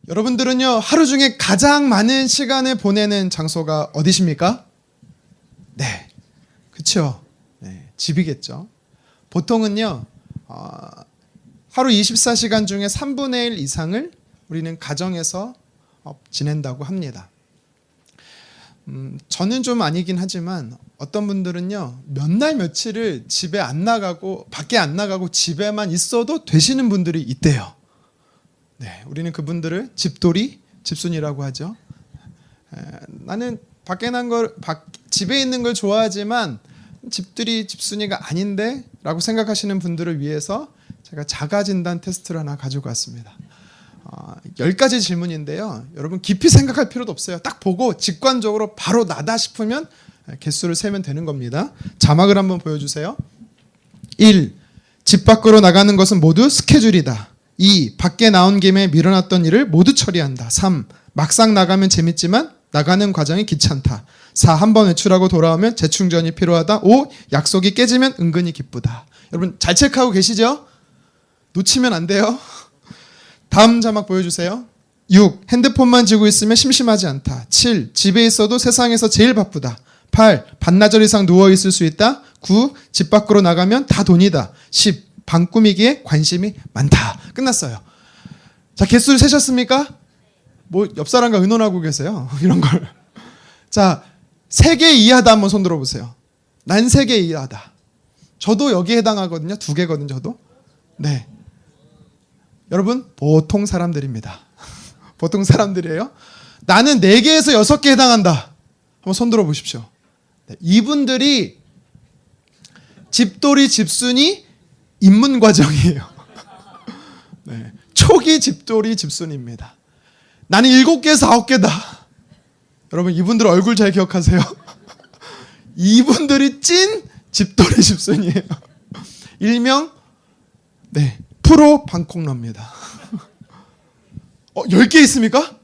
여러분들은요, 하루 중에 가장 많은 시간을 보내는 장소가 어디십니까? 네, 그쵸. 네, 집이겠죠. 보통은요, 하루 24시간 중에 3분의 1 이상을 우리는 가정에서 지낸다고 합니다. 저는 좀 아니긴 하지만 어떤 분들은요, 몇 날 며칠을 집에 안 나가고 밖에 안 나가고 집에만 있어도 되시는 분들이 있대요. 네, 우리는 그분들을 집돌이, 집순이라고 하죠. 나는 집에 있는 걸 좋아하지만 집들이, 집순이가 아닌데 라고 생각하시는 분들을 위해서 제가 자가진단 테스트를 하나 가지고 왔습니다. 10가지 질문인데요. 여러분 깊이 생각할 필요도 없어요. 딱 보고 직관적으로 바로 나다 싶으면 개수를 세면 되는 겁니다. 자막을 한번 보여주세요. 1. 집 밖으로 나가는 것은 모두 스케줄이다. 2. 밖에 나온 김에 미뤄놨던 일을 모두 처리한다. 3. 막상 나가면 재밌지만 나가는 과정이 귀찮다. 4. 한번 외출하고 돌아오면 재충전이 필요하다. 5. 약속이 깨지면 은근히 기쁘다. 여러분 잘 체크하고 계시죠? 놓치면 안 돼요. 다음 자막 보여주세요. 6. 핸드폰만 쥐고 있으면 심심하지 않다. 7. 집에 있어도 세상에서 제일 바쁘다. 8. 반나절 이상 누워있을 수 있다. 9. 집 밖으로 나가면 다 돈이다. 10. 방 꾸미기에 관심이 많다. 끝났어요. 자, 개수를 세셨습니까? 뭐 옆 사람과 의논하고 계세요. 이런 걸. 자, 3개 이하다 한번 손 들어보세요. 난 3개 이하다. 저도 여기에 해당하거든요. 2개거든요, 저도. 네. 여러분, 보통 사람들입니다. 보통 사람들이에요. 나는 4개에서 6개 해당한다. 한번 손 들어 보십시오. 네, 이분들이 집돌이, 집순이 입문 과정이에요. 네, 초기 집돌이, 집순이입니다. 나는 7개에서 9개다. 여러분, 이분들 얼굴 잘 기억하세요. 이분들이 찐 집돌이, 집순이에요. 일명 프로 방콕러입니다. 10개 있습니까?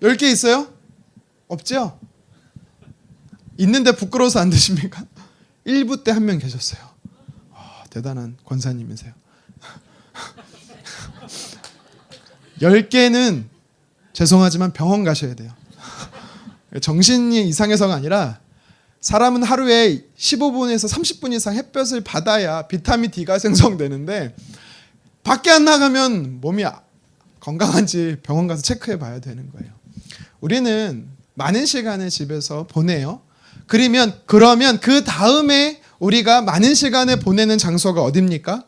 10개 있어요? 없죠? 있는데 부끄러워서 안 드십니까? 1부 때 한 명 계셨어요. 대단한 권사님이세요. 10개는 죄송하지만 병원 가셔야 돼요. 정신이 이상해서가 아니라 사람은 하루에 15분에서 30분 이상 햇볕을 받아야 비타민 D가 생성되는데 밖에 안 나가면 몸이 건강한지 병원 가서 체크해 봐야 되는 거예요. 우리는 많은 시간을 집에서 보내요. 그러면 그 다음에 우리가 많은 시간을 보내는 장소가 어디입니까?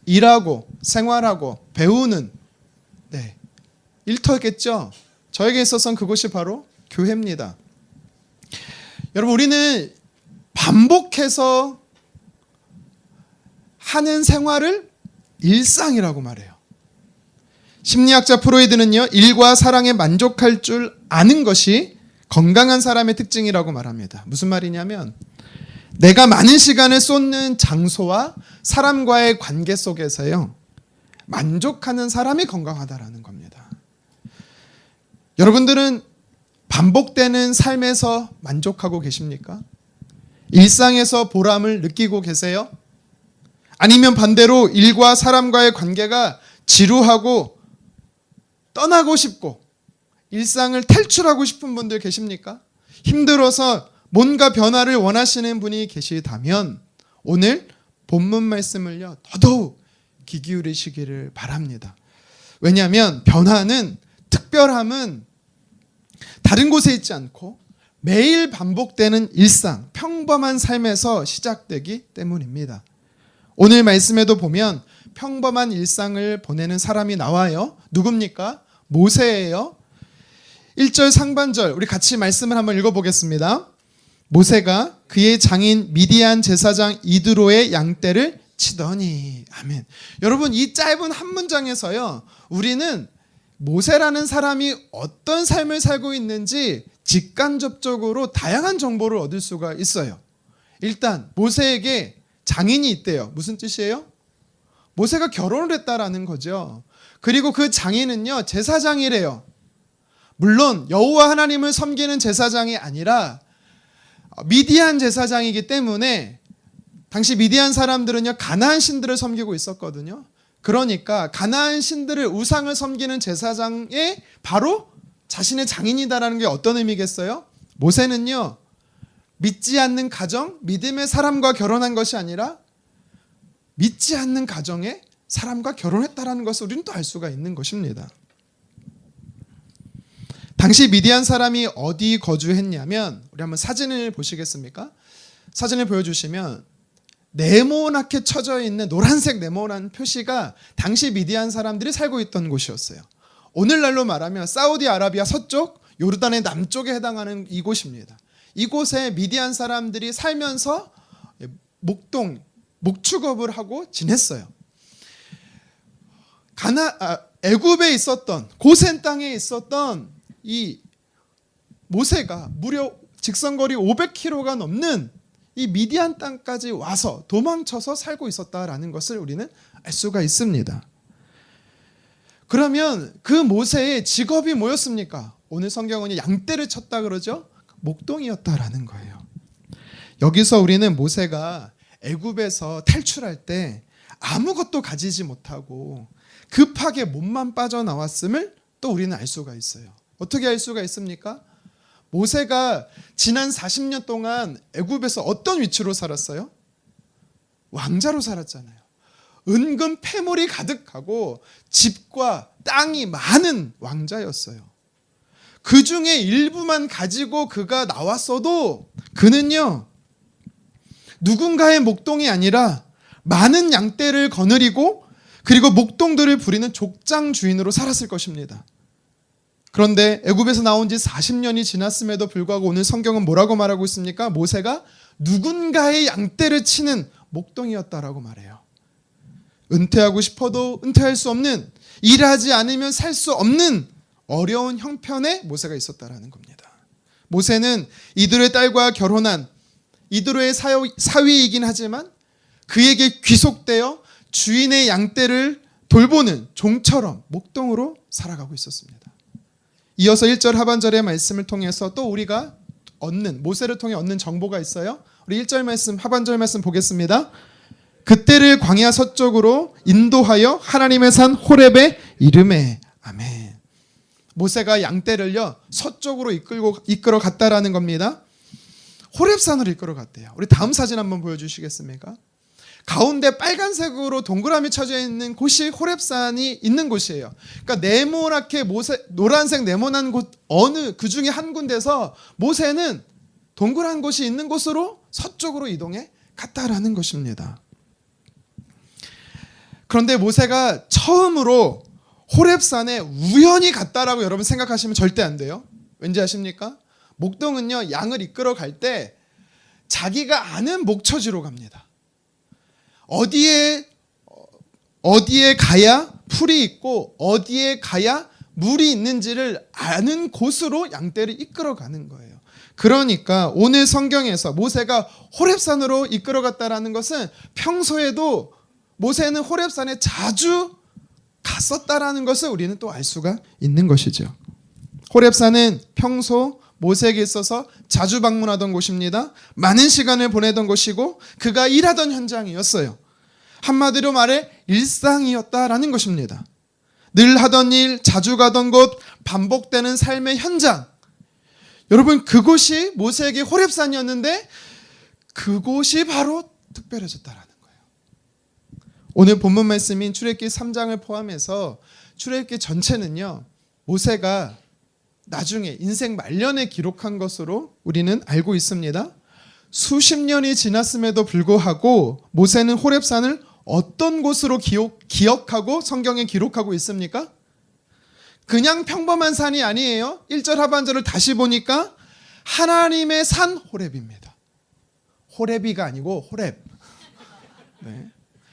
일하고 생활하고 배우는 일터겠죠. 저에게 있어서는 그곳이 바로 교회입니다. 여러분, 우리는 반복해서 하는 생활을 일상이라고 말해요. 심리학자 프로이드는요, 일과 사랑에 만족할 줄 아는 것이 건강한 사람의 특징이라고 말합니다. 무슨 말이냐면 내가 많은 시간을 쏟는 장소와 사람과의 관계 속에서요, 만족하는 사람이 건강하다라는 겁니다. 여러분들은 반복되는 삶에서 만족하고 계십니까? 일상에서 보람을 느끼고 계세요? 아니면 반대로 일과 사람과의 관계가 지루하고 떠나고 싶고 일상을 탈출하고 싶은 분들 계십니까? 힘들어서 뭔가 변화를 원하시는 분이 계시다면 오늘 본문 말씀을요, 더더욱 귀 기울이시기를 바랍니다. 왜냐하면 변화는, 특별함은 다른 곳에 있지 않고 매일 반복되는 일상, 평범한 삶에서 시작되기 때문입니다. 오늘 말씀에도 보면 평범한 일상을 보내는 사람이 나와요. 누굽니까? 모세예요. 1절 상반절 우리 같이 말씀을 한번 읽어보겠습니다. 모세가 그의 장인 미디안 제사장 이드로의 양떼를 치더니. 아멘. 여러분, 이 짧은 한 문장에서요, 우리는 모세라는 사람이 어떤 삶을 살고 있는지 직간접적으로 다양한 정보를 얻을 수가 있어요. 일단 모세에게 장인이 있대요. 무슨 뜻이에요? 모세가 결혼을 했다라는 거죠. 그리고 그 장인은요, 제사장이래요. 물론 여호와 하나님을 섬기는 제사장이 아니라 미디안 제사장이기 때문에 당시 미디안 사람들은요, 가나안 신들을 섬기고 있었거든요. 그러니까 가나안 신들을 우상을 섬기는 제사장의 바로 자신의 장인이다라는 게 어떤 의미겠어요? 모세는요, 믿지 않는 가정, 믿음의 사람과 결혼한 것이 아니라 믿지 않는 가정의 사람과 결혼했다라는 것을 우리는 또 알 수가 있는 것입니다. 당시 미디안 사람이 어디 거주했냐면, 우리 한번 사진을 보시겠습니까? 사진을 보여주시면 네모나게 쳐져 있는 노란색 네모난 표시가 당시 미디안 사람들이 살고 있던 곳이었어요. 오늘날로 말하면 사우디아라비아 서쪽, 요르단의 남쪽에 해당하는 이곳입니다. 이곳에 미디안 사람들이 살면서 목축업을 하고 지냈어요. 애굽에 있었던, 고센 땅에 있었던 이 모세가 무려 직선거리 500km가 넘는 이 미디안 땅까지 와서 도망쳐서 살고 있었다라는 것을 우리는 알 수가 있습니다. 그러면 그 모세의 직업이 뭐였습니까? 오늘 성경은 양떼를 쳤다 그러죠? 목동이었다라는 거예요. 여기서 우리는 모세가 애굽에서 탈출할 때 아무것도 가지지 못하고 급하게 몸만 빠져나왔음을 또 우리는 알 수가 있어요. 어떻게 알 수가 있습니까? 모세가 지난 40년 동안 애굽에서 어떤 위치로 살았어요? 왕자로 살았잖아요. 은근 패물이 가득하고 집과 땅이 많은 왕자였어요. 그 중에 일부만 가지고 그가 나왔어도 그는요, 누군가의 목동이 아니라 많은 양떼를 거느리고 그리고 목동들을 부리는 족장 주인으로 살았을 것입니다. 그런데 애굽에서 나온 지 40년이 지났음에도 불구하고 오늘 성경은 뭐라고 말하고 있습니까? 모세가 누군가의 양떼를 치는 목동이었다라고 말해요. 은퇴하고 싶어도 은퇴할 수 없는, 일하지 않으면 살 수 없는 어려운 형편에 모세가 있었다라는 겁니다. 모세는 이드로의 딸과 결혼한 이드로의 사위이긴 하지만 그에게 귀속되어 주인의 양떼를 돌보는 종처럼 목동으로 살아가고 있었습니다. 이어서 1절 하반절의 말씀을 통해서 또 우리가 모세를 통해 얻는 정보가 있어요. 우리 1절 말씀, 하반절 말씀 보겠습니다. 그때를 광야 서쪽으로 인도하여 하나님의 산 호렙에 이르매. 아멘. 모세가 양떼를요 서쪽으로 이끌어 갔다라는 겁니다. 호렙산으로 이끌어 갔대요. 우리 다음 사진 한번 보여주시겠습니까? 가운데 빨간색으로 동그라미 쳐져 있는 곳이 호렙산이 있는 곳이에요. 그러니까 네모나게 노란색 네모난 곳 어느 그 중에 한 군데서 모세는 동그란 곳이 있는 곳으로 서쪽으로 이동해 갔다라는 것입니다. 그런데 모세가 처음으로 호렙산에 우연히 갔다라고 여러분 생각하시면 절대 안 돼요. 왠지 아십니까? 목동은요 양을 이끌어 갈 때 자기가 아는 목처지로 갑니다. 어디에 가야 풀이 있고 어디에 가야 물이 있는지를 아는 곳으로 양떼를 이끌어 가는 거예요. 그러니까 오늘 성경에서 모세가 호렙산으로 이끌어 갔다라는 것은 평소에도 모세는 호렙산에 자주 갔었다라는 것을 우리는 또 알 수가 있는 것이죠. 호렙산은 평소 모세에게 있어서 자주 방문하던 곳입니다. 많은 시간을 보내던 곳이고 그가 일하던 현장이었어요. 한마디로 말해 일상이었다라는 것입니다. 늘 하던 일, 자주 가던 곳, 반복되는 삶의 현장. 여러분 그곳이 모세에게 호렙산이었는데 그곳이 바로 특별해졌다라는 거예요. 오늘 본문 말씀인 출애굽기 3장을 포함해서 출애굽기 전체는요 모세가 나중에 인생 말년에 기록한 것으로 우리는 알고 있습니다. 수십 년이 지났음에도 불구하고 모세는 호렙산을 어떤 곳으로 기억하고 성경에 기록하고 있습니까? 그냥 평범한 산이 아니에요. 1절 하반절을 다시 보니까 하나님의 산 호렙입니다. 호렙이가 아니고 호렙. 네.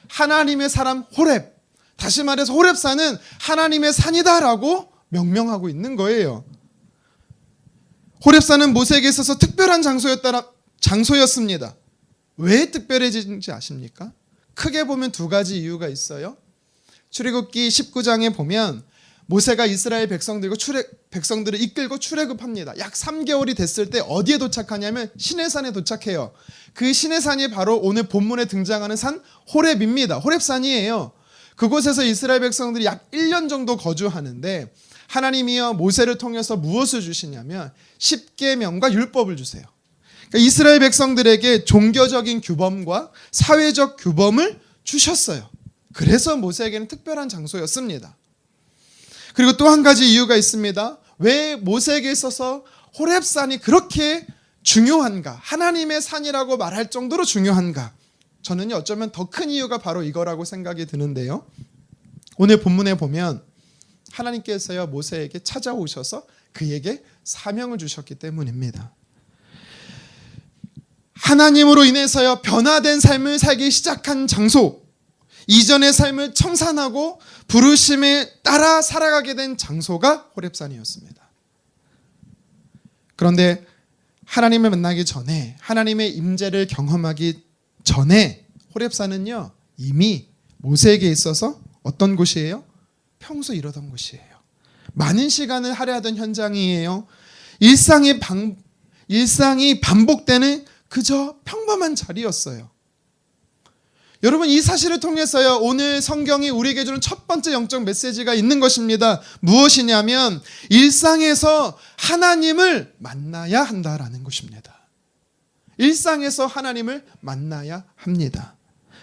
하나님의 사람 호렙. 다시 말해서 호렙산은 하나님의 산이다라고 명명하고 있는 거예요. 호렙산은 모세에게 있어서 특별한 장소였습니다. 왜 특별해진지 아십니까? 크게 보면 두 가지 이유가 있어요. 출애굽기 19장에 보면 모세가 이스라엘 백성들을 이끌고 출애굽합니다. 약 3개월이 됐을 때 어디에 도착하냐면 시내산에 도착해요. 그 시내산이 바로 오늘 본문에 등장하는 산 호렙입니다. 호렙산이에요. 그곳에서 이스라엘 백성들이 약 1년 정도 거주하는데 하나님이여 모세를 통해서 무엇을 주시냐면 십계명과 율법을 주세요. 그러니까 이스라엘 백성들에게 종교적인 규범과 사회적 규범을 주셨어요. 그래서 모세에게는 특별한 장소였습니다. 그리고 또 한 가지 이유가 있습니다. 왜 모세에게 있어서 호렙산이 그렇게 중요한가? 하나님의 산이라고 말할 정도로 중요한가? 저는 어쩌면 더 큰 이유가 바로 이거라고 생각이 드는데요. 오늘 본문에 보면 하나님께서요 모세에게 찾아오셔서 그에게 사명을 주셨기 때문입니다. 하나님으로 인해서요 변화된 삶을 살기 시작한 장소, 이전의 삶을 청산하고 부르심에 따라 살아가게 된 장소가 호렙산이었습니다. 그런데 하나님을 만나기 전에, 하나님의 임재를 경험하기 전에 호렙산은요 이미 모세에게 있어서 어떤 곳이에요? 평소 이러던 곳이에요. 많은 시간을 할애하던 현장이에요. 일상이 반복되는 그저 평범한 자리였어요. 여러분, 이 사실을 통해서요 오늘 성경이 우리에게 주는 첫 번째 영적 메시지가 있는 것입니다. 무엇이냐면 일상에서 하나님을 만나야 한다라는 것입니다. 일상에서 하나님을 만나야 합니다.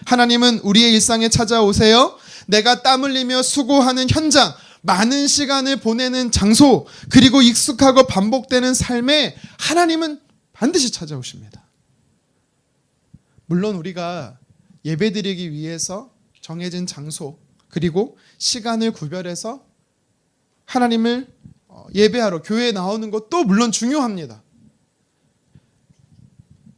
하나님은 우리의 일상에 찾아오세요. 내가 땀 흘리며 수고하는 현장, 많은 시간을 보내는 장소, 그리고 익숙하고 반복되는 삶에 하나님은 반드시 찾아오십니다. 물론 우리가 예배드리기 위해서 정해진 장소 그리고 시간을 구별해서 하나님을 예배하러 교회에 나오는 것도 물론 중요합니다.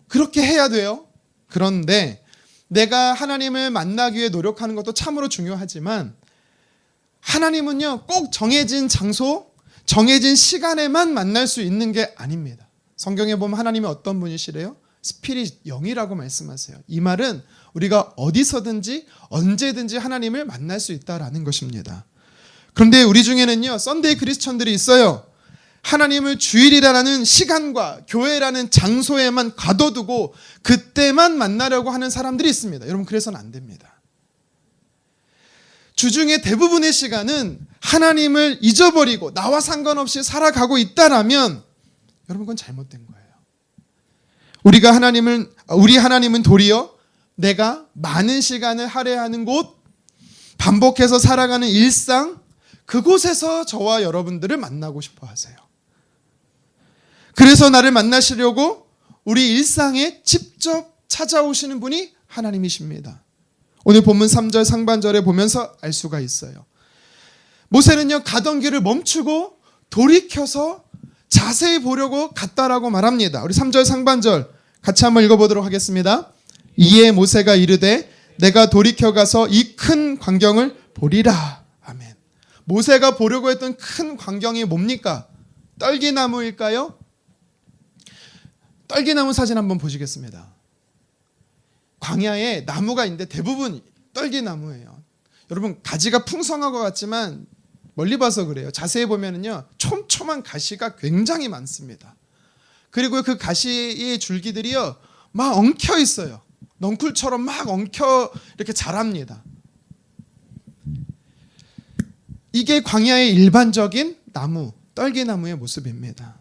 그렇게 해야 돼요. 그런데 내가 하나님을 만나기 위해 노력하는 것도 참으로 중요하지만 하나님은요 꼭 정해진 장소, 정해진 시간에만 만날 수 있는 게 아닙니다. 성경에 보면 하나님은 어떤 분이시래요? 스피릿, 영이라고 말씀하세요. 이 말은 우리가 어디서든지 언제든지 하나님을 만날 수 있다라는 것입니다. 그런데 우리 중에는요 썬데이 크리스천들이 있어요. 하나님을 주일이라는 시간과 교회라는 장소에만 가둬두고 그때만 만나려고 하는 사람들이 있습니다. 여러분, 그래서는 안 됩니다. 주중에 대부분의 시간은 하나님을 잊어버리고 나와 상관없이 살아가고 있다라면 여러분, 그건 잘못된 거예요. 우리 하나님은 도리어 내가 많은 시간을 할애하는 곳, 반복해서 살아가는 일상, 그곳에서 저와 여러분들을 만나고 싶어 하세요. 그래서 나를 만나시려고 우리 일상에 직접 찾아오시는 분이 하나님이십니다. 오늘 본문 3절 상반절에 보면서 알 수가 있어요. 모세는요 가던 길을 멈추고 돌이켜서 자세히 보려고 갔다라고 말합니다. 우리 3절 상반절 같이 한번 읽어보도록 하겠습니다. 이에 모세가 이르되 내가 돌이켜 가서 이 큰 광경을 보리라. 아멘. 모세가 보려고 했던 큰 광경이 뭡니까? 떨기나무일까요? 떨기나무 사진 한번 보시겠습니다. 광야에 나무가 있는데 대부분 떨기나무예요. 여러분, 가지가 풍성한 것 같지만 멀리 봐서 그래요. 자세히 보면은요 촘촘한 가시가 굉장히 많습니다. 그리고 그 가시의 줄기들이요 막 엉켜 있어요. 넝쿨처럼 막 엉켜 이렇게 자랍니다. 이게 광야의 일반적인 나무, 떨기나무의 모습입니다.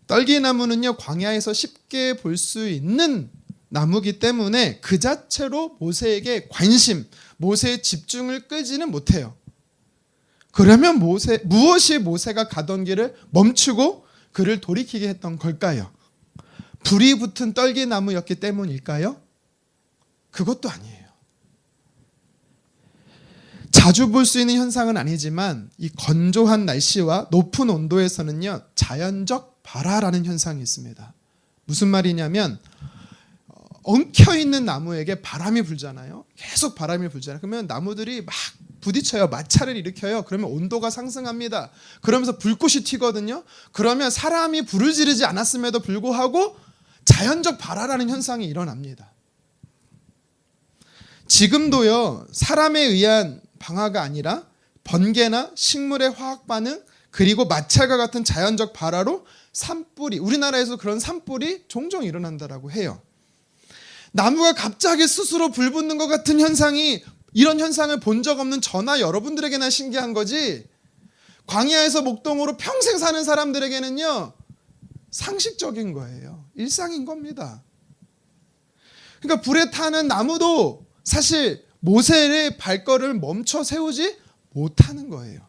떨기나무는요 광야에서 쉽게 볼 수 있는 나무기 때문에 그 자체로 모세에게 관심, 모세의 집중을 끄지는 못해요. 그러면 무엇이 모세가 가던 길을 멈추고 그를 돌이키게 했던 걸까요? 불이 붙은 떨기나무였기 때문일까요? 그것도 아니에요. 자주 볼 수 있는 현상은 아니지만 이 건조한 날씨와 높은 온도에서는요 자연적 발화라는 현상이 있습니다. 무슨 말이냐면 엉켜있는 나무에게 바람이 불잖아요. 계속 바람이 불잖아요. 그러면 나무들이 막 부딪혀요. 마찰을 일으켜요. 그러면 온도가 상승합니다. 그러면서 불꽃이 튀거든요. 그러면 사람이 불을 지르지 않았음에도 불구하고 자연적 발화라는 현상이 일어납니다. 지금도요 사람에 의한 방화가 아니라 번개나 식물의 화학 반응 그리고 마찰과 같은 자연적 발화로 산불이, 우리나라에서 그런 산불이 종종 일어난다라고 해요. 나무가 갑자기 스스로 불 붙는 것 같은 현상이 이런 현상을 본 적 없는 저나 여러분들에게나 신기한 거지, 광야에서 목동으로 평생 사는 사람들에게는요 상식적인 거예요. 일상인 겁니다. 그러니까 불에 타는 나무도 사실 모세의 발걸음을 멈춰 세우지 못하는 거예요.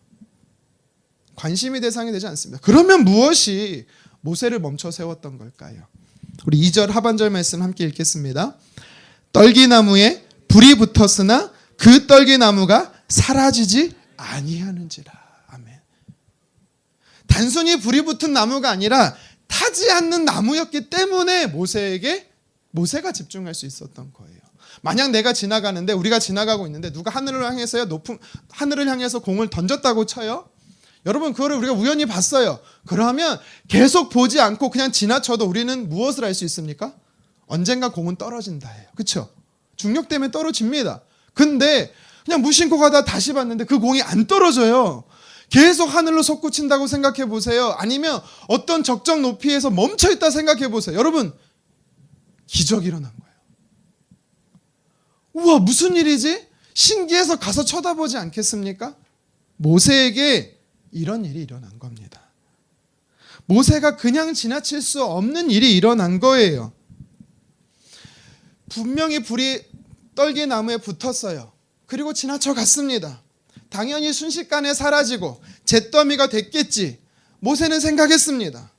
관심의 대상이 되지 않습니다. 그러면 무엇이 모세를 멈춰 세웠던 걸까요? 우리 2절 하반절 말씀 함께 읽겠습니다. 떨기나무에 불이 붙었으나 그 떨기나무가 사라지지 아니하는지라. 아멘. 단순히 불이 붙은 나무가 아니라 타지 않는 나무였기 때문에 모세가 집중할 수 있었던 거예요. 만약 내가 지나가는데, 우리가 지나가고 있는데 누가 하늘을 향해서요 하늘을 향해서 공을 던졌다고 쳐요. 여러분, 그거를 우리가 우연히 봤어요. 그러면 계속 보지 않고 그냥 지나쳐도 우리는 무엇을 할 수 있습니까? 언젠가 공은 떨어진다예요. 그렇죠? 중력 때문에 떨어집니다. 근데 그냥 무심코 가다 다시 봤는데 그 공이 안 떨어져요. 계속 하늘로 솟구친다고 생각해 보세요. 아니면 어떤 적정 높이에서 멈춰 있다 생각해 보세요. 여러분, 기적이 일어난 거예요. 우와, 무슨 일이지? 신기해서 가서 쳐다보지 않겠습니까? 모세에게 이런 일이 일어난 겁니다. 모세가 그냥 지나칠 수 없는 일이 일어난 거예요. 분명히 불이 떨기나무에 붙었어요. 그리고 지나쳐 갔습니다. 당연히 순식간에 사라지고 잿더미가 됐겠지, 모세는 생각했습니다.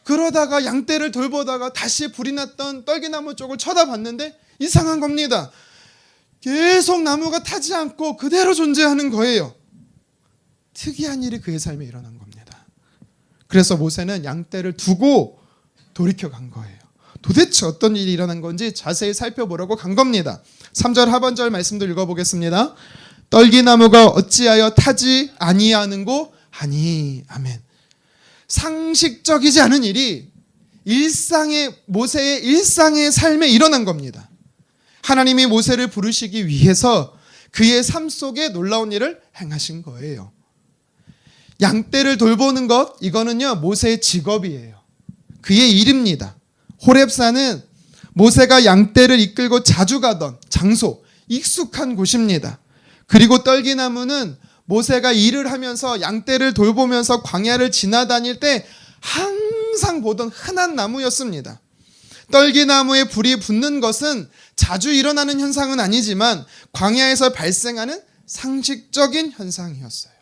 그러다가 양떼를 돌보다가 다시 불이 났던 떨기나무 쪽을 쳐다봤는데 이상한 겁니다. 계속 나무가 타지 않고 그대로 존재하는 거예요. 특이한 일이 그의 삶에 일어난 겁니다. 그래서 모세는 양떼를 두고 돌이켜 간 거예요. 도대체 어떤 일이 일어난 건지 자세히 살펴보려고 간 겁니다. 3절 하반절 말씀도 읽어보겠습니다. 떨기나무가 어찌하여 타지 아니하는고 하니. 아멘. 상식적이지 않은 일이 모세의 일상의 삶에 일어난 겁니다. 하나님이 모세를 부르시기 위해서 그의 삶 속에 놀라운 일을 행하신 거예요. 양떼를 돌보는 것, 이거는요 모세의 직업이에요. 그의 일입니다. 호렙산은 모세가 양떼를 이끌고 자주 가던 장소, 익숙한 곳입니다. 그리고 떨기나무는 모세가 일을 하면서 양떼를 돌보면서 광야를 지나다닐 때 항상 보던 흔한 나무였습니다. 떨기나무에 불이 붙는 것은 자주 일어나는 현상은 아니지만 광야에서 발생하는 상식적인 현상이었어요.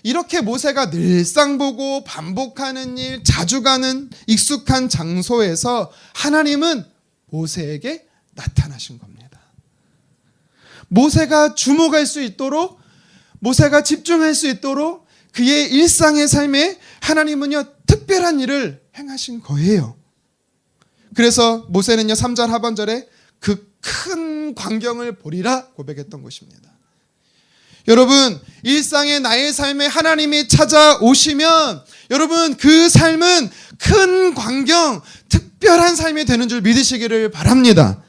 이렇게 모세가 늘상 보고 반복하는 일, 자주 가는 익숙한 장소에서 하나님은 모세에게 나타나신 겁니다. 모세가 주목할 수 있도록, 모세가 집중할 수 있도록 그의 일상의 삶에 하나님은요 특별한 일을 행하신 거예요. 그래서 모세는요 3절 하반절에 그 큰 광경을 보리라 고백했던 것입니다. 여러분, 일상의 나의 삶에 하나님이 찾아오시면 여러분 그 삶은 큰 광경, 특별한 삶이 되는 줄 믿으시기를 바랍니다.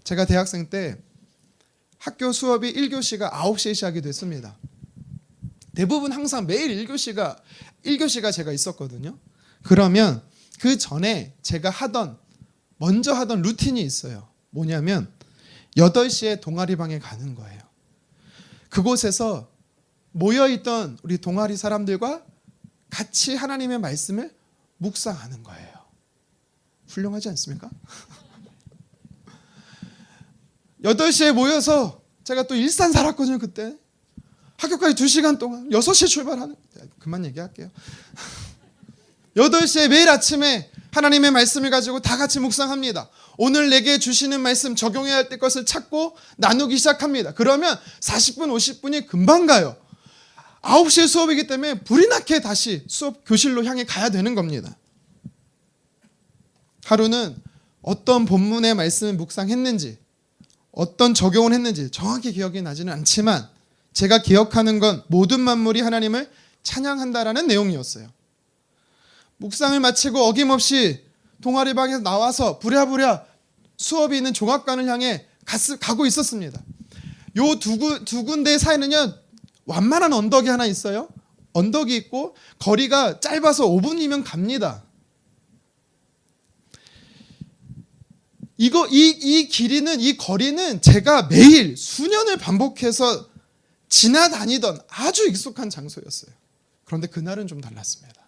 제가 대학생 때 학교 수업이 1교시가 9시에 시작이 됐습니다. 대부분 항상 매일 1교시가 제가 있었거든요. 그러면 그 전에 제가 먼저 하던 루틴이 있어요. 뭐냐면 8시에 동아리방에 가는 거예요. 그곳에서 모여있던 우리 동아리 사람들과 같이 하나님의 말씀을 묵상하는 거예요. 훌륭하지 않습니까? 8시에 모여서 제가 또 일산 살았거든요. 그때 학교까지 2시간 동안 6시에 출발하는, 그만 얘기할게요. 8시에 매일 아침에 하나님의 말씀을 가지고 다 같이 묵상합니다. 오늘 내게 주시는 말씀, 적용해야 할 것을 찾고 나누기 시작합니다. 그러면 40분, 50분이 금방 가요. 9시에 수업이기 때문에 불이 나게 다시 수업 교실로 향해 가야 되는 겁니다. 하루는 어떤 본문의 말씀을 묵상했는지, 어떤 적용을 했는지 정확히 기억이 나지는 않지만 제가 기억하는 건 모든 만물이 하나님을 찬양한다라는 내용이었어요. 묵상을 마치고 어김없이 동아리방에서 나와서 부랴부랴 수업이 있는 종합관을 향해 가고 있었습니다. 요 두 군데 사이는요 완만한 언덕이 하나 있어요. 언덕이 있고 거리가 짧아서 5분이면 갑니다. 이 길이는, 이 거리는 제가 매일 수년을 반복해서 지나다니던 아주 익숙한 장소였어요. 그런데 그날은 좀 달랐습니다.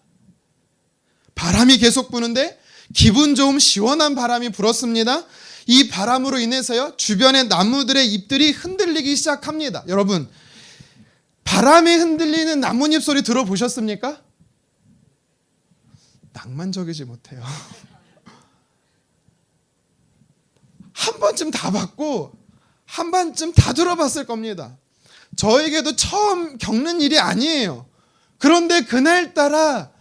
바람이 계속 부는데 기분 좋은 시원한 바람이 불었습니다. 이 바람으로 인해서요, 주변의 나무들의 잎들이 흔들리기 시작합니다. 여러분, 바람에 흔들리는 나뭇잎 소리 들어보셨습니까? 낭만적이지 못해요. 한 번쯤 다 봤고 한 번쯤 다 들어봤을 겁니다. 저에게도 처음 겪는 일이 아니에요. 그런데 그날따라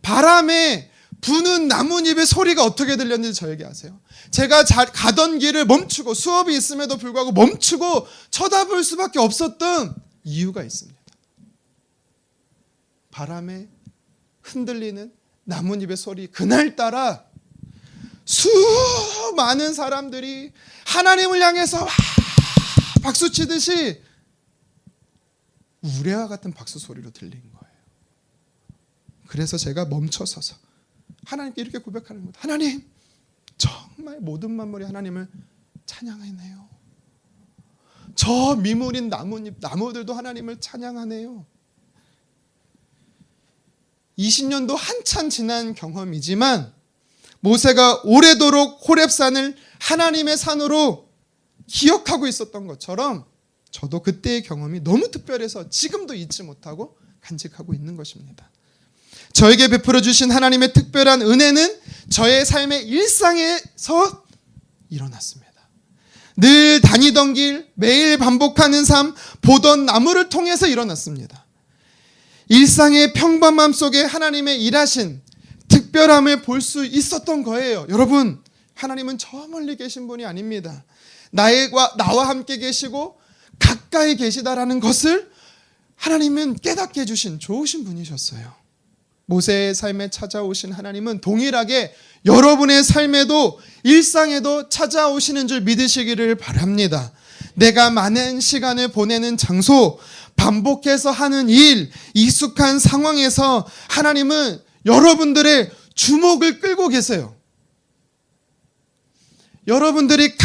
바람에 부는 나뭇잎의 소리가 어떻게 들렸는지 저에게 아세요? 제가 가던 길을 멈추고, 수업이 있음에도 불구하고 멈추고 쳐다볼 수밖에 없었던 이유가 있습니다. 바람에 흔들리는 나뭇잎의 소리, 그날따라 수많은 사람들이 하나님을 향해서 박수 치듯이 우레와 같은 박수 소리로 들린 거예요. 그래서 제가 멈춰서서 하나님께 이렇게 고백하는 겁니다. 하나님, 정말 모든 만물이 하나님을 찬양하네요. 저 미물인 나무들도 하나님을 찬양하네요. 20년도 한참 지난 경험이지만 모세가 오래도록 호렙산을 하나님의 산으로 기억하고 있었던 것처럼 저도 그때의 경험이 너무 특별해서 지금도 잊지 못하고 간직하고 있는 것입니다. 저에게 베풀어 주신 하나님의 특별한 은혜는 저의 삶의 일상에서 일어났습니다. 늘 다니던 길, 매일 반복하는 삶, 보던 나무를 통해서 일어났습니다. 일상의 평범함 속에 하나님의 일하신 특별함을 볼 수 있었던 거예요. 여러분, 하나님은 저 멀리 계신 분이 아닙니다. 나와 함께 계시고 가까이 계시다라는 것을 하나님은 깨닫게 해주신 좋으신 분이셨어요. 모세의 삶에 찾아오신 하나님은 동일하게 여러분의 삶에도, 일상에도 찾아오시는 줄 믿으시기를 바랍니다. 내가 많은 시간을 보내는 장소, 반복해서 하는 일, 익숙한 상황에서 하나님은 여러분들의 주목을 끌고 계세요. 여러분들의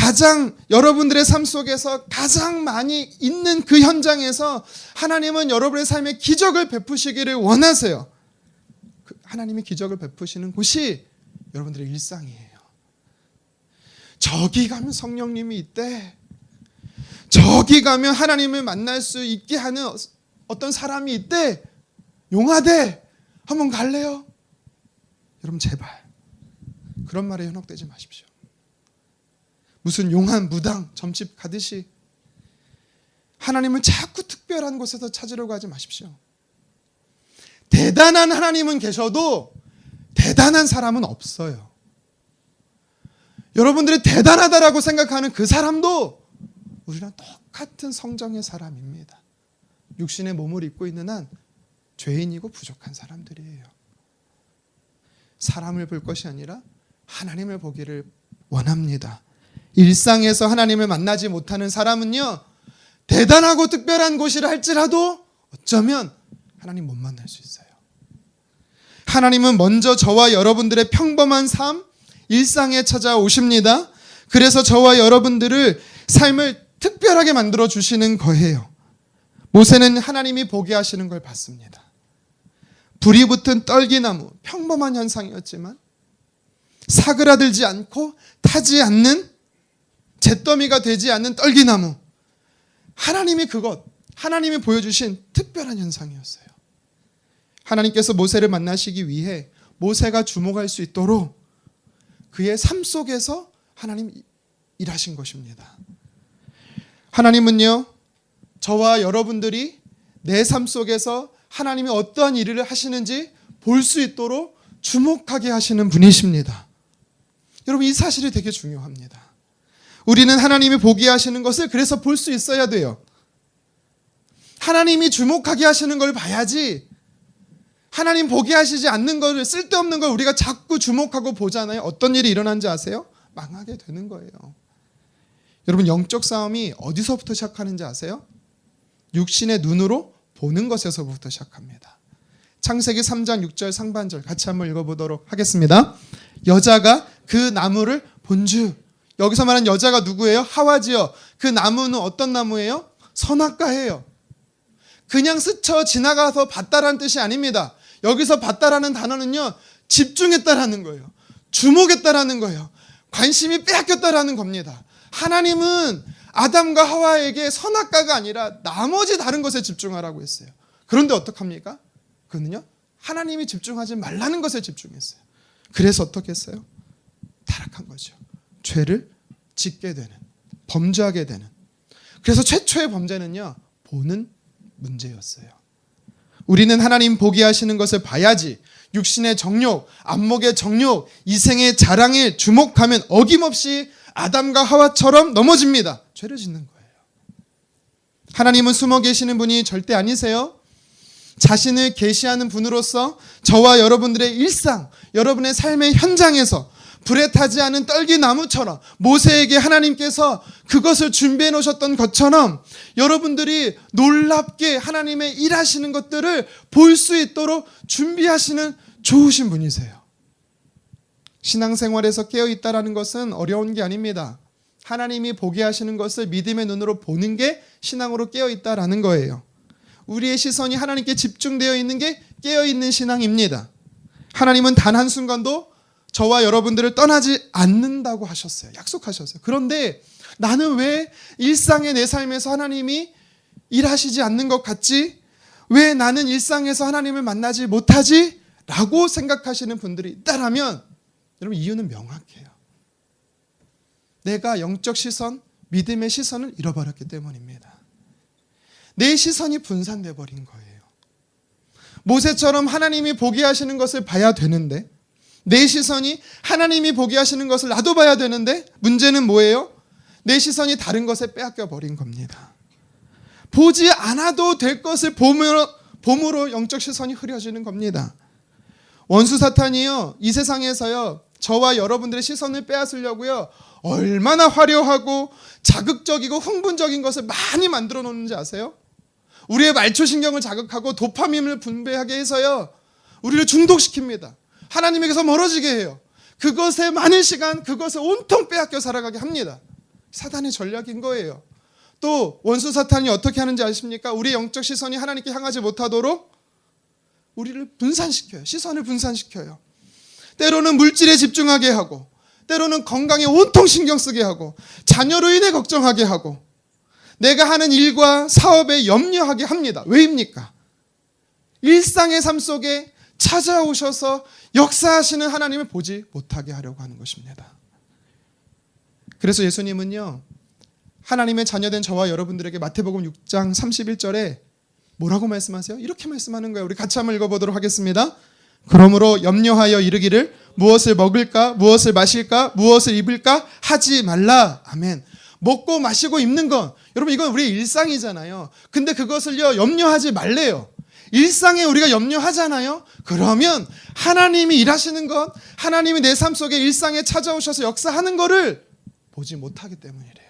삶 속에서 가장 많이 있는 그 현장에서 하나님은 여러분의 삶에 기적을 베푸시기를 원하세요. 하나님이 기적을 베푸시는 곳이 여러분들의 일상이에요. 저기 가면 성령님이 있대. 저기 가면 하나님을 만날 수 있게 하는 어떤 사람이 있대. 용하대. 한번 갈래요? 여러분, 제발 그런 말에 현혹되지 마십시오. 무슨 용한 무당 점집 가듯이 하나님을 자꾸 특별한 곳에서 찾으려고 하지 마십시오. 대단한 하나님은 계셔도 대단한 사람은 없어요. 여러분들이 대단하다라고 생각하는 그 사람도 우리랑 똑같은 성정의 사람입니다. 육신의 몸을 입고 있는 한 죄인이고 부족한 사람들이에요. 사람을 볼 것이 아니라 하나님을 보기를 원합니다. 일상에서 하나님을 만나지 못하는 사람은요, 대단하고 특별한 곳이라 할지라도 어쩌면 하나님 못 만날 수 있어요. 하나님은 먼저 저와 여러분들의 평범한 삶, 일상에 찾아오십니다. 그래서 저와 여러분들을 삶을 특별하게 만들어 주시는 거예요. 모세는 하나님이 보게 하시는 걸 봤습니다. 불이 붙은 떨기나무, 평범한 현상이었지만 사그라들지 않고 타지 않는, 잿더미가 되지 않는 떨기나무, 하나님이 보여주신 특별한 현상이었어요. 하나님께서 모세를 만나시기 위해 모세가 주목할 수 있도록 그의 삶 속에서 하나님 일하신 것입니다. 하나님은요, 저와 여러분들이 내 삶 속에서 하나님이 어떠한 일을 하시는지 볼 수 있도록 주목하게 하시는 분이십니다. 여러분, 이 사실이 되게 중요합니다. 우리는 하나님이 보게 하시는 것을 그래서 볼 수 있어야 돼요. 하나님이 주목하게 하시는 걸 봐야지, 하나님 보게 하시지 않는 걸, 쓸데없는 걸 우리가 자꾸 주목하고 보잖아요. 어떤 일이 일어난지 아세요? 망하게 되는 거예요. 여러분, 영적 싸움이 어디서부터 시작하는지 아세요? 육신의 눈으로 보는 것에서부터 시작합니다. 창세기 3장 6절 상반절 같이 한번 읽어보도록 하겠습니다. 여자가 그 나무를 본즉 여기서 말한 여자가 누구예요? 하와지요. 그 나무는 어떤 나무예요? 선악과예요. 그냥 스쳐 지나가서 봤다라는 뜻이 아닙니다. 여기서 봤다라는 단어는요, 집중했다라는 거예요. 주목했다라는 거예요. 관심이 빼앗겼다라는 겁니다. 하나님은 아담과 하와에게 선악과가 아니라 나머지 다른 것에 집중하라고 했어요. 그런데 어떡합니까? 그는요, 하나님이 집중하지 말라는 것에 집중했어요. 그래서 어떻게 했어요? 타락한 거죠. 죄를 짓게 되는, 범죄하게 되는. 그래서 최초의 범죄는요, 보는 문제였어요. 우리는 하나님 보게 하시는 것을 봐야지 육신의 정욕, 안목의 정욕, 이생의 자랑에 주목하면 어김없이 아담과 하와처럼 넘어집니다. 죄를 짓는 거예요. 하나님은 숨어 계시는 분이 절대 아니세요. 자신을 계시하는 분으로서 저와 여러분들의 일상, 여러분의 삶의 현장에서 불에 타지 않은 떨기나무처럼 모세에게 하나님께서 그것을 준비해 놓으셨던 것처럼 여러분들이 놀랍게 하나님의 일하시는 것들을 볼 수 있도록 준비하시는 좋으신 분이세요. 신앙생활에서 깨어있다라는 것은 어려운 게 아닙니다. 하나님이 보게 하시는 것을 믿음의 눈으로 보는 게 신앙으로 깨어있다라는 거예요. 우리의 시선이 하나님께 집중되어 있는 게 깨어있는 신앙입니다. 하나님은 단 한순간도 저와 여러분들을 떠나지 않는다고 하셨어요. 약속하셨어요. 그런데 나는 왜 일상의 내 삶에서 하나님이 일하시지 않는 것 같지? 왜 나는 일상에서 하나님을 만나지 못하지? 라고 생각하시는 분들이 있다라면 여러분, 이유는 명확해요. 내가 영적 시선, 믿음의 시선을 잃어버렸기 때문입니다. 내 시선이 분산돼 버린 거예요. 모세처럼 하나님이 보게 하시는 것을 봐야 되는데, 내 시선이 하나님이 보게 하시는 것을 나도 봐야 되는데, 문제는 뭐예요? 내 시선이 다른 것에 빼앗겨 버린 겁니다. 보지 않아도 될 것을 봄으로 영적 시선이 흐려지는 겁니다. 원수 사탄이요, 이 세상에서요, 저와 여러분들의 시선을 빼앗으려고요, 얼마나 화려하고 자극적이고 흥분적인 것을 많이 만들어 놓는지 아세요? 우리의 말초신경을 자극하고 도파민을 분비하게 해서요, 우리를 중독시킵니다. 하나님에게서 멀어지게 해요. 그것에 많은 시간, 그것을 온통 빼앗겨 살아가게 합니다. 사단의 전략인 거예요. 또 원수 사탄이 어떻게 하는지 아십니까? 우리 영적 시선이 하나님께 향하지 못하도록 우리를 분산시켜요. 시선을 분산시켜요. 때로는 물질에 집중하게 하고, 때로는 건강에 온통 신경 쓰게 하고, 자녀로 인해 걱정하게 하고, 내가 하는 일과 사업에 염려하게 합니다. 왜입니까? 일상의 삶 속에 찾아오셔서 역사하시는 하나님을 보지 못하게 하려고 하는 것입니다. 그래서 예수님은요, 하나님의 자녀된 저와 여러분들에게 마태복음 6장 31절에 뭐라고 말씀하세요? 이렇게 말씀하는 거예요. 우리 같이 한번 읽어보도록 하겠습니다. 그러므로 염려하여 이르기를 무엇을 먹을까, 무엇을 마실까, 무엇을 입을까 하지 말라. 아멘. 먹고 마시고 입는 건, 여러분, 이건 우리의 일상이잖아요. 근데 그것을요, 염려하지 말래요. 일상에 우리가 염려하잖아요. 그러면 하나님이 일하시는 것, 하나님이 내 삶 속에 일상에 찾아오셔서 역사하는 것을 보지 못하기 때문이래요.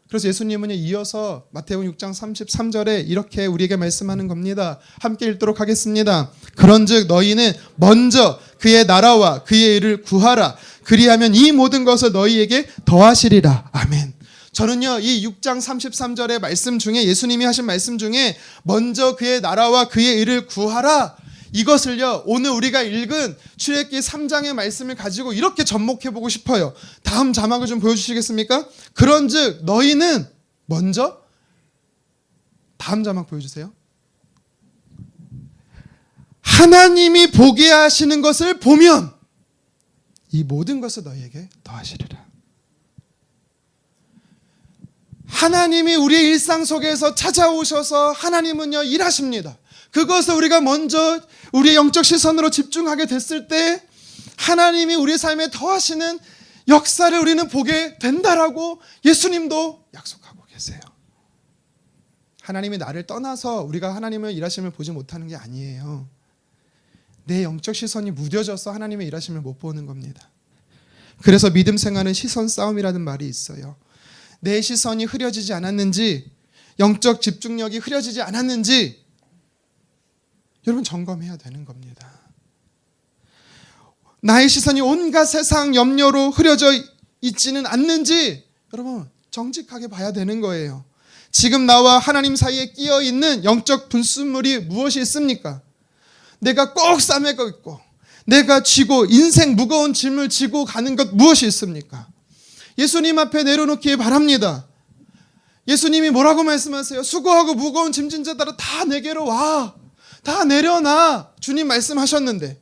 그래서 예수님은 이어서 마태복음 6장 33절에 이렇게 우리에게 말씀하는 겁니다. 함께 읽도록 하겠습니다. 그런즉 너희는 먼저 그의 나라와 그의 일을 구하라. 그리하면 이 모든 것을 너희에게 더하시리라. 아멘. 저는요, 이 6장 33절의 말씀 중에, 예수님이 하신 말씀 중에 먼저 그의 나라와 그의 일을 구하라, 이것을요, 오늘 우리가 읽은 출애굽기 3장의 말씀을 가지고 이렇게 접목해보고 싶어요. 다음 자막을 좀 보여주시겠습니까? 그런즉 너희는 먼저, 다음 자막 보여주세요. 하나님이 보게 하시는 것을 보면 이 모든 것을 너희에게 더하시리라. 하나님이 우리의 일상 속에서 찾아오셔서 하나님은요, 일하십니다. 그것을 우리가 먼저 우리의 영적 시선으로 집중하게 됐을 때 하나님이 우리 삶에 더하시는 역사를 우리는 보게 된다라고 예수님도 약속하고 계세요. 하나님이 나를 떠나서 우리가 하나님의 일하심을 보지 못하는 게 아니에요. 내 영적 시선이 무뎌져서 하나님의 일하심을 못 보는 겁니다. 그래서 믿음 생활은 시선 싸움이라는 말이 있어요. 내 시선이 흐려지지 않았는지, 영적 집중력이 흐려지지 않았는지 여러분 점검해야 되는 겁니다. 나의 시선이 온갖 세상 염려로 흐려져 있지는 않는지 여러분 정직하게 봐야 되는 거예요. 지금 나와 하나님 사이에 끼어 있는 영적 분수물이 무엇이 있습니까? 내가 꼭 싸매고 있고 내가 쥐고 인생 무거운 짐을 지고 가는 것 무엇이 있습니까? 예수님 앞에 내려놓기 바랍니다. 예수님이 뭐라고 말씀하세요? 수고하고 무거운 짐진 자들아 다 내게로 와. 다 내려놔. 주님 말씀하셨는데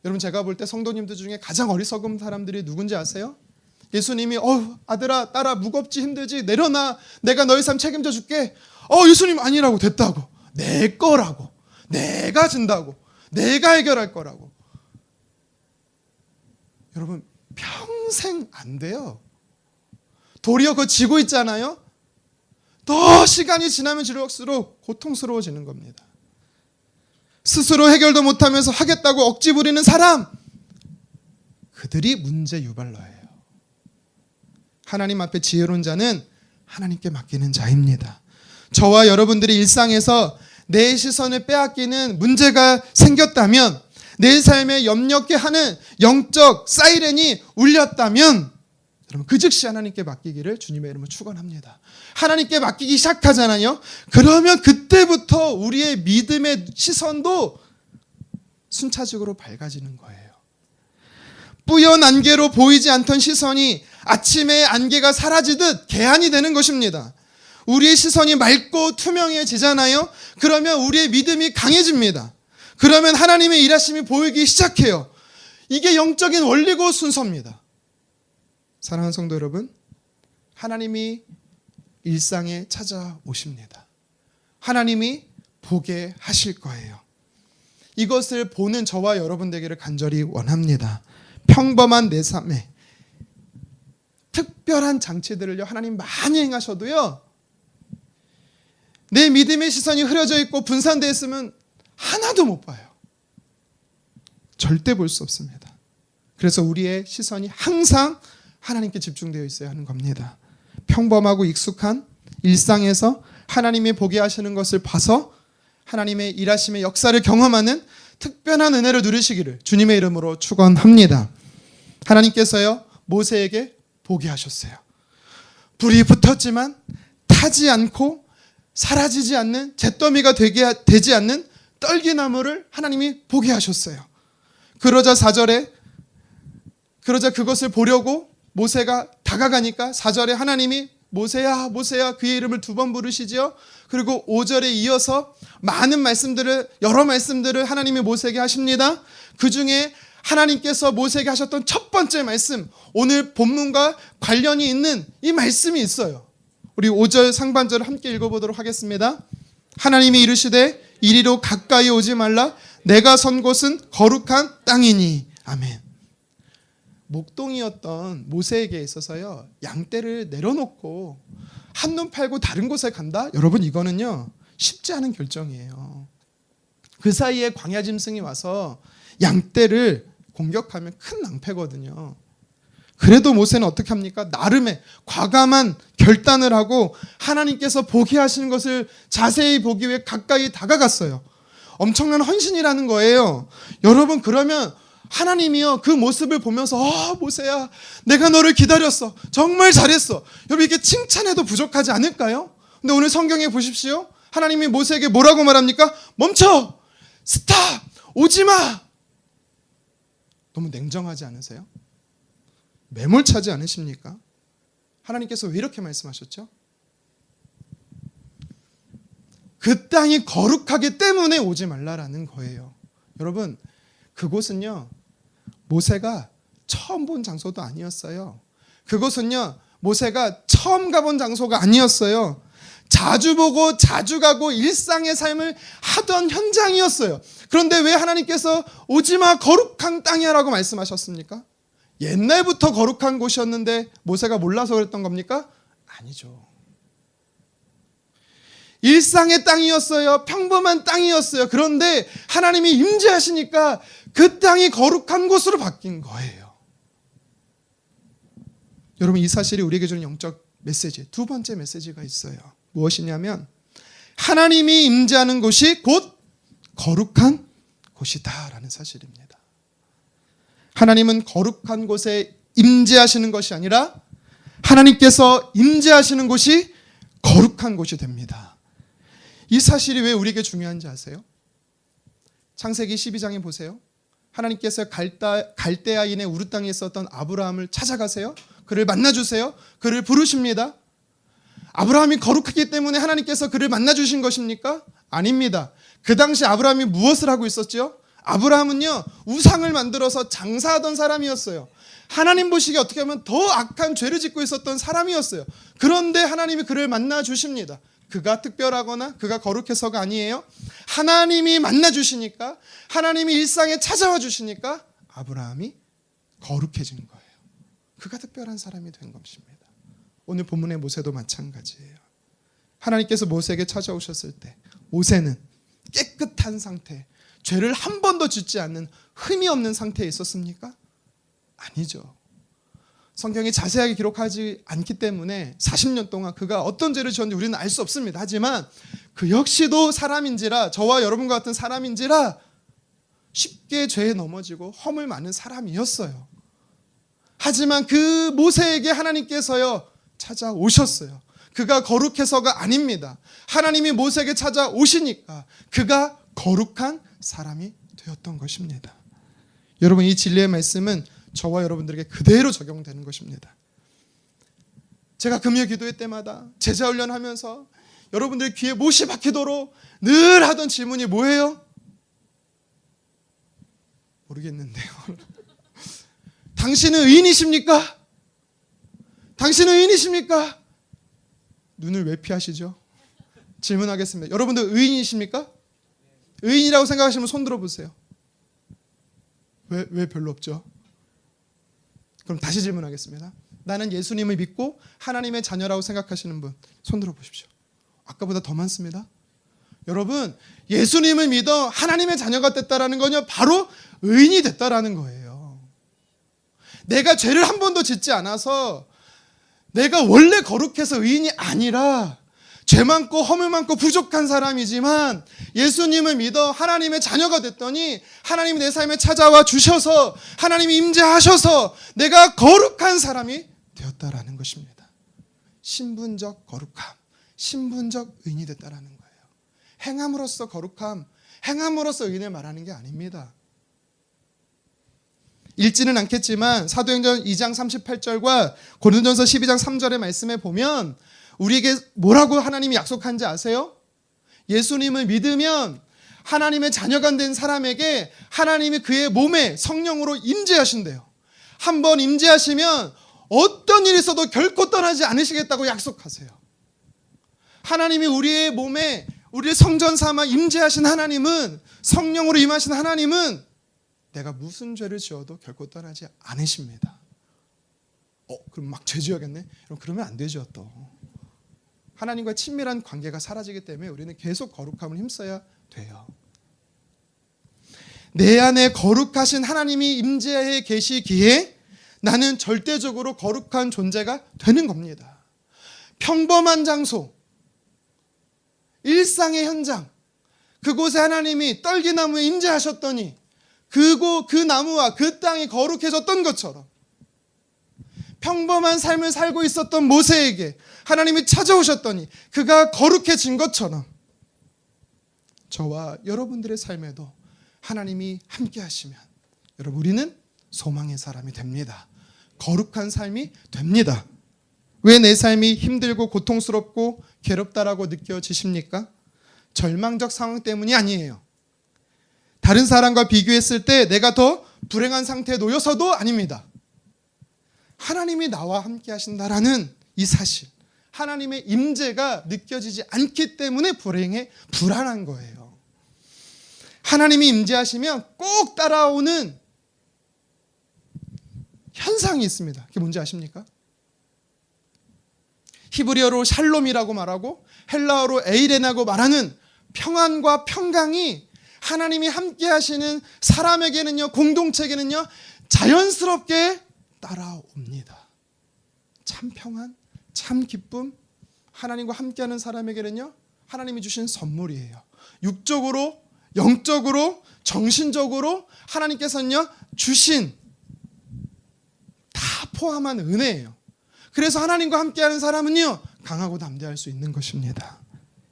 여러분 제가 볼 때 성도님들 중에 가장 어리석은 사람들이 누군지 아세요? 예수님이 아들아 딸아 무겁지 힘들지 내려놔. 내가 너희 삶 책임져 줄게. 예수님 아니라고 됐다고. 내 거라고. 내가 준다고. 내가 해결할 거라고. 여러분 평생 안 돼요. 도리어 그거 지고 있잖아요. 더 시간이 지나면 지날수록 고통스러워지는 겁니다. 스스로 해결도 못하면서 하겠다고 억지 부리는 사람, 그들이 문제 유발러예요. 하나님 앞에 지혜로운 자는 하나님께 맡기는 자입니다. 저와 여러분들이 일상에서 내 시선을 빼앗기는 문제가 생겼다면, 내 삶에 염려케 하는 영적 사이렌이 울렸다면 여러분 그 즉시 하나님께 맡기기를 주님의 이름으로 축원합니다. 하나님께 맡기기 시작하잖아요. 그러면 그때부터 우리의 믿음의 시선도 순차적으로 밝아지는 거예요. 뿌연 안개로 보이지 않던 시선이 아침에 안개가 사라지듯 개안이 되는 것입니다. 우리의 시선이 맑고 투명해지잖아요. 그러면 우리의 믿음이 강해집니다. 그러면 하나님의 일하심이 보이기 시작해요. 이게 영적인 원리고 순서입니다. 사랑하는 성도 여러분, 하나님이 일상에 찾아오십니다. 하나님이 보게 하실 거예요. 이것을 보는 저와 여러분 되기를 간절히 원합니다. 평범한 내 삶에 특별한 장치들을요 하나님 많이 행하셔도요 내 믿음의 시선이 흐려져 있고 분산되어 있으면 하나도 못 봐요. 절대 볼 수 없습니다. 그래서 우리의 시선이 항상 하나님께 집중되어 있어야 하는 겁니다. 평범하고 익숙한 일상에서 하나님이 보게 하시는 것을 봐서 하나님의 일하심의 역사를 경험하는 특별한 은혜를 누리시기를 주님의 이름으로 축원합니다. 하나님께서요 모세에게 보게 하셨어요. 불이 붙었지만 타지 않고 사라지지 않는 잿더미가 되지 않는 떨기나무를 하나님이 보게 하셨어요. 그러자 4절에 그것을 보려고 모세가 다가가니까 4절에 하나님이 모세야 모세야 그의 이름을 2번 부르시지요. 그리고 5절에 이어서 여러 말씀들을 하나님이 모세에게 하십니다. 그 중에 하나님께서 모세에게 하셨던 첫 번째 말씀, 오늘 본문과 관련이 있는 이 말씀이 있어요. 우리 5절 상반절을 함께 읽어보도록 하겠습니다. 하나님이 이르시되 이리로 가까이 오지 말라. 내가 선 곳은 거룩한 땅이니. 아멘. 목동이었던 모세에게 있어서요 양떼를 내려놓고 한눈 팔고 다른 곳에 간다? 여러분 이거는요 쉽지 않은 결정이에요. 그 사이에 광야 짐승이 와서 양떼를 공격하면 큰 낭패거든요. 그래도 모세는 어떻게 합니까? 나름의 과감한 결단을 하고 하나님께서 보게 하시는 것을 자세히 보기 위해 가까이 다가갔어요. 엄청난 헌신이라는 거예요. 여러분 그러면 하나님이요 그 모습을 보면서 모세야 내가 너를 기다렸어. 정말 잘했어. 여러분 이게 칭찬해도 부족하지 않을까요? 근데 오늘 성경에 보십시오. 하나님이 모세에게 뭐라고 말합니까? 멈춰! 스탑! 오지마! 너무 냉정하지 않으세요? 매몰차지 않으십니까? 하나님께서 왜 이렇게 말씀하셨죠? 그 땅이 거룩하기 때문에 오지 말라라는 거예요. 여러분 그곳은요 모세가 처음 본 장소도 아니었어요. 그곳은요 모세가 처음 가본 장소가 아니었어요. 자주 보고 자주 가고 일상의 삶을 하던 현장이었어요. 그런데 왜 하나님께서 오지마 거룩한 땅이야 라고 말씀하셨습니까? 옛날부터 거룩한 곳이었는데 모세가 몰라서 그랬던 겁니까? 아니죠. 일상의 땅이었어요. 평범한 땅이었어요. 그런데 하나님이 임재하시니까 그 땅이 거룩한 곳으로 바뀐 거예요. 여러분 이 사실이 우리에게 주는 영적 메시지, 두 번째 메시지가 있어요. 무엇이냐면 하나님이 임재하는 곳이 곧 거룩한 곳이다 라는 사실입니다. 하나님은 거룩한 곳에 임재하시는 것이 아니라 하나님께서 임재하시는 곳이 거룩한 곳이 됩니다. 이 사실이 왜 우리에게 중요한지 아세요? 창세기 12장에 보세요. 하나님께서 갈대아인의 우르 땅에 있었던 아브라함을 찾아가세요. 그를 만나주세요. 그를 부르십니다. 아브라함이 거룩하기 때문에 하나님께서 그를 만나주신 것입니까? 아닙니다. 그 당시 아브라함이 무엇을 하고 있었죠? 아브라함은요, 우상을 만들어서 장사하던 사람이었어요. 하나님 보시기에 어떻게 하면 더 악한 죄를 짓고 있었던 사람이었어요. 그런데 하나님이 그를 만나주십니다. 그가 특별하거나 그가 거룩해서가 아니에요. 하나님이 만나주시니까, 하나님이 일상에 찾아와 주시니까 아브라함이 거룩해진 거예요. 그가 특별한 사람이 된 것입니다. 오늘 본문의 모세도 마찬가지예요. 하나님께서 모세에게 찾아오셨을 때 모세는 깨끗한 상태, 죄를 한 번도 짓지 않는 흠이 없는 상태에 있었습니까? 아니죠. 성경이 자세하게 기록하지 않기 때문에 40년 동안 그가 어떤 죄를 지었는지 우리는 알 수 없습니다. 하지만 그 역시도 사람인지라, 저와 여러분과 같은 사람인지라 쉽게 죄에 넘어지고 허물 많은 사람이었어요. 하지만 그 모세에게 하나님께서요 찾아오셨어요. 그가 거룩해서가 아닙니다. 하나님이 모세에게 찾아오시니까 그가 거룩한 사람이 되었던 것입니다. 여러분, 이 진리의 말씀은 저와 여러분들에게 그대로 적용되는 것입니다. 제가 금요 기도회 때마다 제자 훈련하면서 여러분들 귀에 못이 박히도록 늘 하던 질문이 뭐예요? 모르겠는데요. 당신은 의인이십니까? 당신은 의인이십니까? 눈을 왜 피하시죠? 질문하겠습니다. 여러분들 의인이십니까? 의인이라고 생각하시면 손 들어보세요. 왜 별로 없죠? 그럼 다시 질문하겠습니다. 나는 예수님을 믿고 하나님의 자녀라고 생각하시는 분 손 들어보십시오. 아까보다 더 많습니다. 여러분, 예수님을 믿어 하나님의 자녀가 됐다라는 건요, 바로 의인이 됐다라는 거예요. 내가 죄를 한 번도 짓지 않아서, 내가 원래 거룩해서 의인이 아니라 죄 많고 허물 많고 부족한 사람이지만 예수님을 믿어 하나님의 자녀가 됐더니 하나님이 내 삶에 찾아와 주셔서 하나님이 임재하셔서 내가 거룩한 사람이 되었다라는 것입니다. 신분적 거룩함, 신분적 의인이 됐다라는 거예요. 행함으로써 거룩함, 행함으로써 의인을 말하는 게 아닙니다. 읽지는 않겠지만 사도행전 2장 38절과 고린도전서 12장 3절의 말씀에 보면 우리에게 뭐라고 하나님이 약속한지 아세요? 예수님을 믿으면 하나님의 자녀가 된 사람에게 하나님이 그의 몸에 성령으로 임재하신대요. 한번 임재하시면 어떤 일이 있어도 결코 떠나지 않으시겠다고 약속하세요. 하나님이 우리의 몸에 우리의 성전 삼아 임재하신 하나님은, 성령으로 임하신 하나님은 내가 무슨 죄를 지어도 결코 떠나지 않으십니다. 그럼 막 죄 지어야겠네? 그러면 안 되죠. 또 하나님과 친밀한 관계가 사라지기 때문에 우리는 계속 거룩함을 힘써야 돼요. 내 안에 거룩하신 하나님이 임재해 계시기에 나는 절대적으로 거룩한 존재가 되는 겁니다. 평범한 장소, 일상의 현장, 그곳에 하나님이 떨기나무에 임재하셨더니 그 나무와 그 땅이 거룩해졌던 것처럼, 평범한 삶을 살고 있었던 모세에게 하나님이 찾아오셨더니 그가 거룩해진 것처럼 저와 여러분들의 삶에도 하나님이 함께 하시면 여러분, 우리는 소망의 사람이 됩니다. 거룩한 삶이 됩니다. 왜 내 삶이 힘들고 고통스럽고 괴롭다라고 느껴지십니까? 절망적 상황 때문이 아니에요. 다른 사람과 비교했을 때 내가 더 불행한 상태에 놓여서도 아닙니다. 하나님이 나와 함께 하신다라는 이 사실, 하나님의 임재가 느껴지지 않기 때문에 불안한 거예요. 하나님이 임재하시면 꼭 따라오는 현상이 있습니다. 그게 뭔지 아십니까? 히브리어로 샬롬이라고 말하고 헬라어로 에이레나고 말하는 평안과 평강이 하나님이 함께 하시는 사람에게는요, 공동체에게는요, 자연스럽게 따라옵니다. 참 평안, 참 기쁨, 하나님과 함께하는 사람에게는요, 하나님이 주신 선물이에요. 육적으로, 영적으로, 정신적으로 하나님께서는요 주신 다 포함한 은혜예요. 그래서 하나님과 함께하는 사람은요, 강하고 담대할 수 있는 것입니다.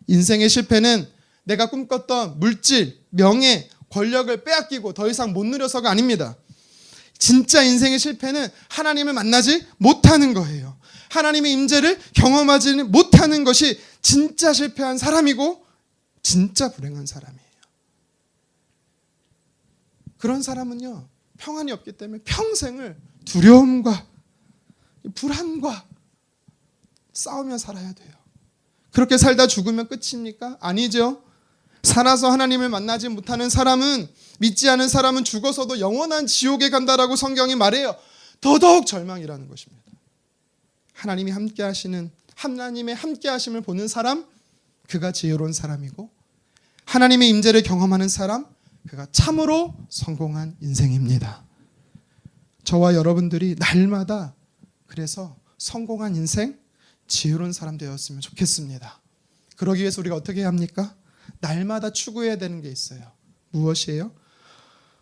인생의 실패는 내가 꿈꿨던 물질, 명예, 권력을 빼앗기고 더 이상 못 누려서가 아닙니다. 진짜 인생의 실패는 하나님을 만나지 못하는 거예요. 하나님의 임재를 경험하지 못하는 것이 진짜 실패한 사람이고 진짜 불행한 사람이에요. 그런 사람은요, 평안이 없기 때문에 평생을 두려움과 불안과 싸우며 살아야 돼요. 그렇게 살다 죽으면 끝입니까? 아니죠. 살아서 하나님을 만나지 못하는 사람은, 믿지 않은 사람은 죽어서도 영원한 지옥에 간다라고 성경이 말해요. 더더욱 절망이라는 것입니다. 하나님의 함께 하심을 보는 사람, 그가 지혜로운 사람이고, 하나님의 임재를 경험하는 사람, 그가 참으로 성공한 인생입니다. 저와 여러분들이 날마다 그래서 성공한 인생, 지혜로운 사람 되었으면 좋겠습니다. 그러기 위해서 우리가 어떻게 해야 합니까? 날마다 추구해야 되는 게 있어요. 무엇이에요?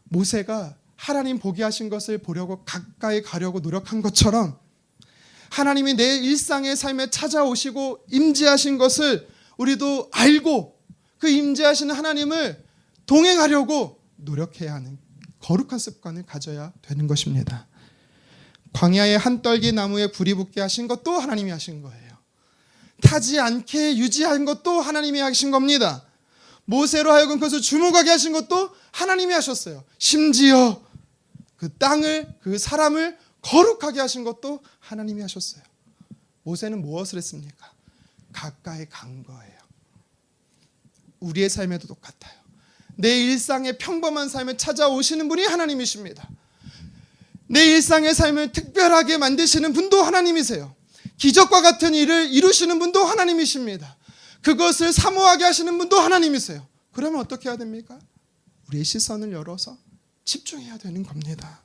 모세가 하나님 보게 하신 것을 보려고 가까이 가려고 노력한 것처럼 하나님이 내 일상의 삶에 찾아오시고 임재하신 것을 우리도 알고 그 임재하시는 하나님을 동행하려고 노력해야 하는 거룩한 습관을 가져야 되는 것입니다. 광야의 한떨기 나무에 불이 붙게 하신 것도 하나님이 하신 거예요. 타지 않게 유지한 것도 하나님이 하신 겁니다. 모세로 하여금 그것을 주목하게 하신 것도 하나님이 하셨어요. 심지어 그 땅을, 그 사람을 거룩하게 하신 것도 하나님이 하셨어요. 모세는 무엇을 했습니까? 가까이 간 거예요. 우리의 삶에도 똑같아요. 내 일상의 평범한 삶에 찾아오시는 분이 하나님이십니다. 내 일상의 삶을 특별하게 만드시는 분도 하나님이세요. 기적과 같은 일을 이루시는 분도 하나님이십니다. 그것을 사모하게 하시는 분도 하나님이세요. 그러면 어떻게 해야 됩니까? 우리의 시선을 열어서 집중해야 되는 겁니다.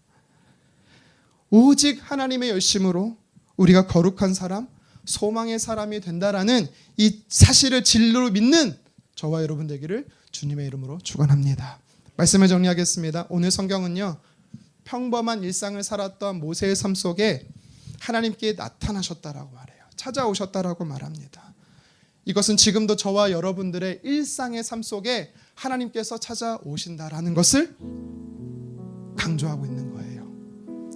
오직 하나님의 열심으로 우리가 거룩한 사람, 소망의 사람이 된다라는 이 사실을 진리로 믿는 저와 여러분 되기를 주님의 이름으로 축원합니다. 말씀을 정리하겠습니다. 오늘 성경은요, 평범한 일상을 살았던 모세의 삶 속에 하나님께 나타나셨다라고 말해요. 찾아오셨다라고 말합니다. 이것은 지금도 저와 여러분들의 일상의 삶 속에 하나님께서 찾아오신다라는 것을 강조하고 있는 거예요.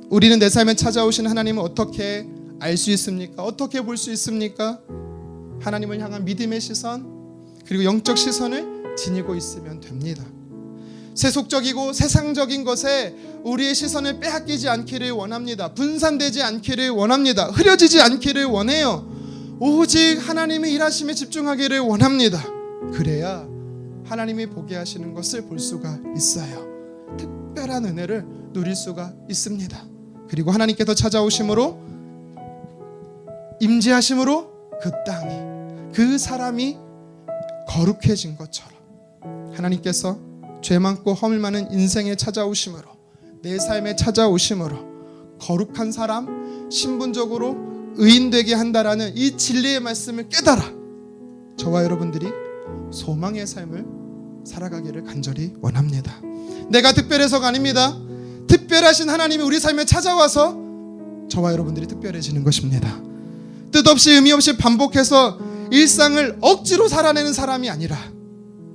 우리는 내 삶에 찾아오신 하나님을 어떻게 알 수 있습니까? 어떻게 볼 수 있습니까? 하나님을 향한 믿음의 시선, 그리고 영적 시선을 지니고 있으면 됩니다. 세속적이고 세상적인 것에 우리의 시선을 빼앗기지 않기를 원합니다. 분산되지 않기를 원합니다. 흐려지지 않기를 원해요. 오직 하나님의 일하심에 집중하기를 원합니다. 그래야 하나님이 보게 하시는 것을 볼 수가 있어요. 특별한 은혜를 누릴 수가 있습니다. 그리고 하나님께서 찾아오심으로, 임재하심으로 그 땅이, 그 사람이 거룩해진 것처럼 하나님께서 죄 많고 허물 많은 인생에 찾아오심으로, 내 삶에 찾아오심으로 거룩한 사람, 신분적으로 의인되게 한다라는 이 진리의 말씀을 깨달아 저와 여러분들이 소망의 삶을 살아가기를 간절히 원합니다. 내가 특별해서가 아닙니다. 특별하신 하나님이 우리 삶에 찾아와서 저와 여러분들이 특별해지는 것입니다. 뜻없이 의미 없이 반복해서 일상을 억지로 살아내는 사람이 아니라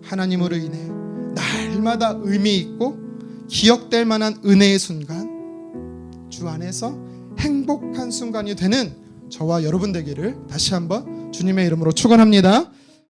하나님으로 인해 날마다 의미 있고 기억될 만한 은혜의 순간, 주 안에서 행복한 순간이 되는 저와 여러분 되기를 다시 한번 주님의 이름으로 축원합니다.